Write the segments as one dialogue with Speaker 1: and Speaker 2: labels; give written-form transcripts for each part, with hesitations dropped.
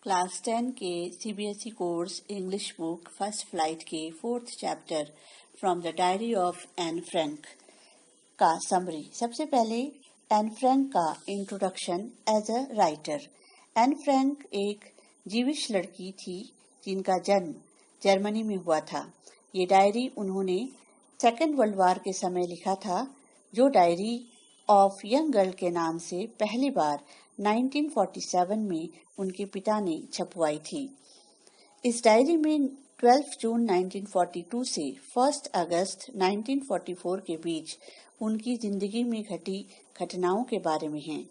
Speaker 1: Class 10 के CBSE course English book first flight के 4th chapter from the diary of Anne Frank का summary. सबसे पहले Anne Frank का introduction as a writer. Anne Frank एक Jewish लड़की थी जिनका जन्म जर्मनी में हुआ था। ये डायरी उन्होंने सेकेंड वर्ल्ड वॉर के समय लिखा था, जो डायरी ऑफ यंग गर्ल के नाम से पहली बार 1947 में उनके पिता ने छपवाई थी। इस डायरी में 12 जून 1942 से 1 अगस्त 1944 के बीच उनकी जिंदगी में घटी घटनाओं के बारे में है।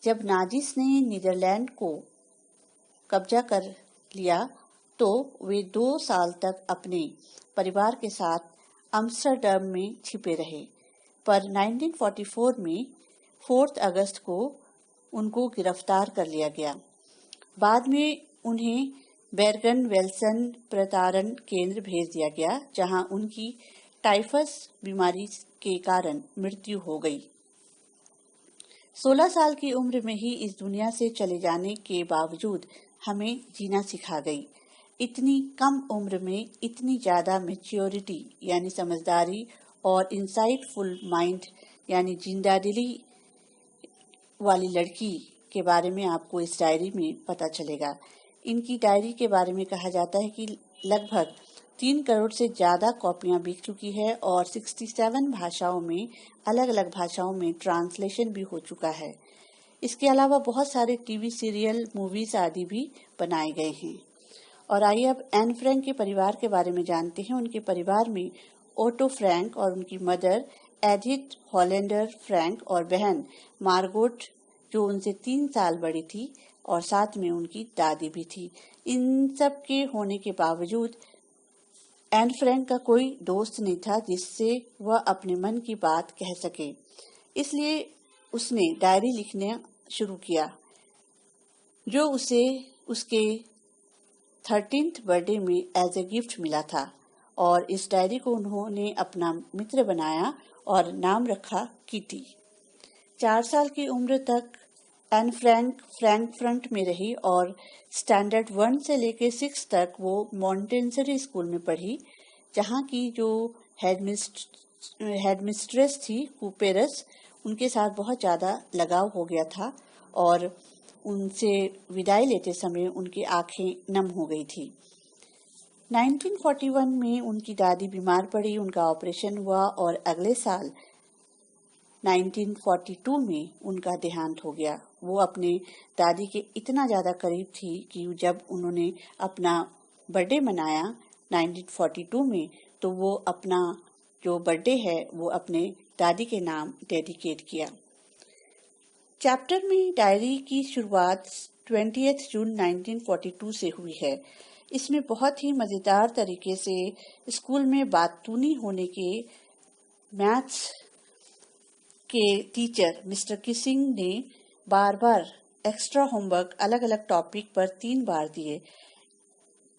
Speaker 1: जब नाजिस ने नीदरलैंड को कब्जा कर लिया तो वे 2 साल तक अपने परिवार के साथ अम्स्टरडम में छिपे रहे, पर 1944 में 4 अगस्त को उनको गिरफ्तार कर लिया गया। बाद में उन्हें बेर्गन वेल्सन प्रताड़न केंद्र भेज दिया गया, जहां उनकी टाइफस बीमारी के कारण मृत्यु हो गई। 16 साल की उम्र में ही इस दुनिया से चले जाने के बावजूद हमें जीना सिखा गई। इतनी कम उम्र में इतनी ज्यादा मैच्योरिटी यानी समझदारी और इंसाइटफुल माइंड यानी जिंदादिली वाली लड़की के बारे में आपको इस डायरी में पता चलेगा। इनकी डायरी के बारे में कहा जाता है कि लगभग 3 करोड़ से ज्यादा कॉपियां बिक चुकी है और 67 भाषाओं में अलग अलग भाषाओं में ट्रांसलेशन भी हो चुका है। इसके अलावा बहुत सारे टीवी सीरियल, मूवीज आदि भी बनाए गए हैं। और आइए अब एन फ्रैंक के परिवार के बारे में जानते हैं। उनके परिवार में ओटो फ्रैंक और उनकी मदर एडिथ हॉलैंडर फ्रैंक और बहन मार्गोट, जो उनसे 3 साल बड़ी थी, और साथ में उनकी दादी भी थी। इन सब के होने के बावजूद एन फ्रैंक का कोई दोस्त नहीं था जिससे वह अपने मन की बात कह सके। इसलिए उसने डायरी लिखना शुरू किया, जो उसे उसके 13th बर्थडे में एज ए गिफ्ट मिला था। और इस डायरी को उन्होंने अपना मित्र बनाया और नाम रखा किटी। 4 साल की उम्र तक एन फ्रैंक फ्रैंकफर्ट में रही और स्टैंडर्ड 1 से लेकर 6 तक वो मॉन्टेसरी स्कूल में पढ़ी, जहाँ की जो हेडमिस्ट्रेस थी कूपेरस, उनके साथ बहुत ज़्यादा लगाव हो गया था और उनसे विदाई लेते समय उनकी आंखें नम हो गई थी। 1941 में उनकी दादी बीमार पड़ी, उनका ऑपरेशन हुआ और अगले साल 1942 में उनका देहांत हो गया। वो अपने दादी के इतना ज़्यादा करीब थी कि जब उन्होंने अपना बर्थडे मनाया 1942 में, तो वो अपना जो बर्थडे है वो अपने दादी के नाम डेडिकेट किया। चैप्टर में डायरी की शुरुआत 20 जून 1942 से हुई है। इसमें बहुत ही मज़ेदार तरीके से स्कूल में बातूनी होने के मैथ्स के टीचर मिस्टर किसिंग ने बार बार एक्स्ट्रा होमवर्क अलग अलग टॉपिक पर 3 बार दिए,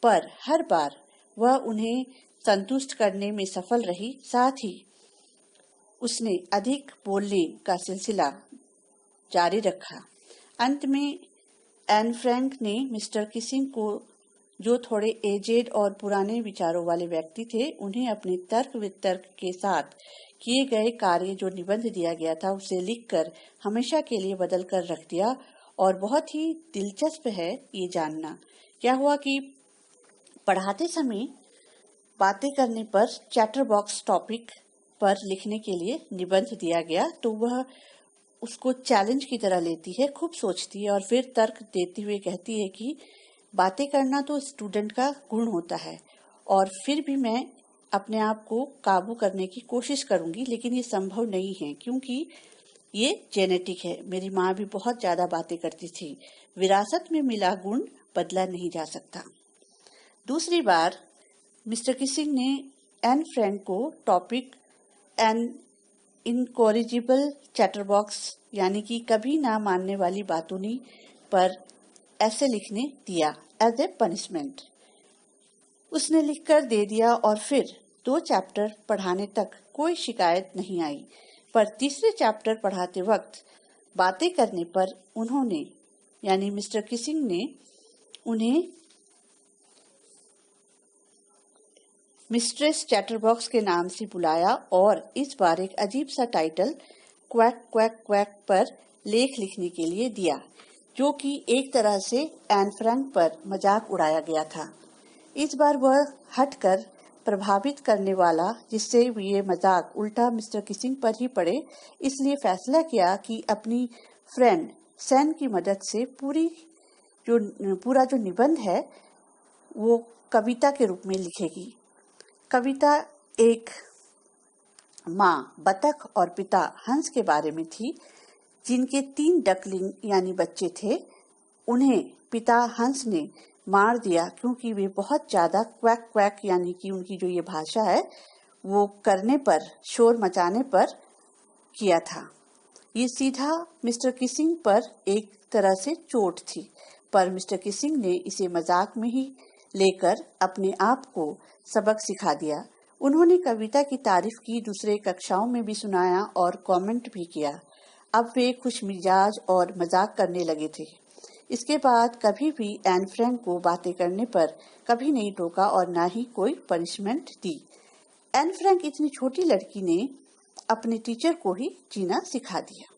Speaker 1: पर हर बार वह उन्हें संतुष्ट करने में सफल रही। साथ ही उसने अधिक बोलने का सिलसिला जारी रखा। अंत में एन फ्रैंक ने मिस्टर किसिंग को, जो थोड़े एजेड और पुराने विचारों वाले व्यक्ति थे, उन्हें अपने तर्क वितर्क के साथ किए गए कार्य जो निबंध दिया गया था उसे लिखकर हमेशा के लिए बदल कर रख दिया। और बहुत ही दिलचस्प है ये जानना, क्या हुआ कि पढ़ाते समय बातें करने पर चैटर बॉक्स टॉपिक पर लिखने के लिए निबंध दिया गया, तो वह उसको चैलेंज की तरह लेती है, खूब सोचती है और फिर तर्क देते हुए कहती है कि बातें करना तो स्टूडेंट का गुण होता है और फिर भी मैं अपने आप को काबू करने की कोशिश करूंगी, लेकिन ये संभव नहीं है क्योंकि ये जेनेटिक है। मेरी माँ भी बहुत ज्यादा बातें करती थी, विरासत में मिला गुण बदला नहीं जा सकता। दूसरी बार मिस्टर किसिंग ने एन फ्रैंक को टॉपिक एन इनकॉरिजिबल चैटरबॉक्स यानी कि कभी ना मानने वाली बातूनी पर ऐसे लिखने दिया एज ए पनिशमेंट। उसने लिखकर दे दिया और फिर 2 चैप्टर पढ़ाने तक कोई शिकायत नहीं आई, पर तीसरे चैप्टर पढ़ाते वक्त बातें करने पर उन्होंने यानी मिस्टर किसिंग ने उन्हें मिस्ट्रेस चैटरबॉक्स के नाम से बुलाया और इस बार एक अजीब सा टाइटल क्वैक क्वैक क्वैक पर लेख लिखने के लिए दिया, जो कि एक तरह से एन फ्रैंक पर मजाक उड़ाया गया था। इस बार वह हटकर प्रभावित करने वाला, जिससे ये मजाक उल्टा मिस्टर किसिंग पर ही पड़े, इसलिए फैसला किया कि अपनी फ्रेंड सैन की मदद से पूरा जो निबंध है वो कविता के रूप में लिखेगी। कविता एक माँ बतख और पिता हंस के बारे में थी, जिनके 3 डकलिंग यानी बच्चे थे। उन्हें पिता हंस ने मार दिया क्योंकि वे बहुत ज्यादा क्वैक क्वैक यानी कि उनकी जो ये भाषा है वो करने पर, शोर मचाने पर किया था। ये सीधा मिस्टर किसिंग पर एक तरह से चोट थी, पर मिस्टर किसिंग ने इसे मजाक में ही लेकर अपने आप को सबक सिखा दिया। उन्होंने कविता की तारीफ की, दूसरे कक्षाओं में भी सुनाया और कमेंट भी किया। अब वे खुश मिजाज और मजाक करने लगे थे। इसके बाद कभी भी एन फ्रैंक को बातें करने पर कभी नहीं टोका और ना ही कोई पनिशमेंट दी। एन फ्रैंक इतनी छोटी लड़की ने अपने टीचर को ही जीना सिखा दिया।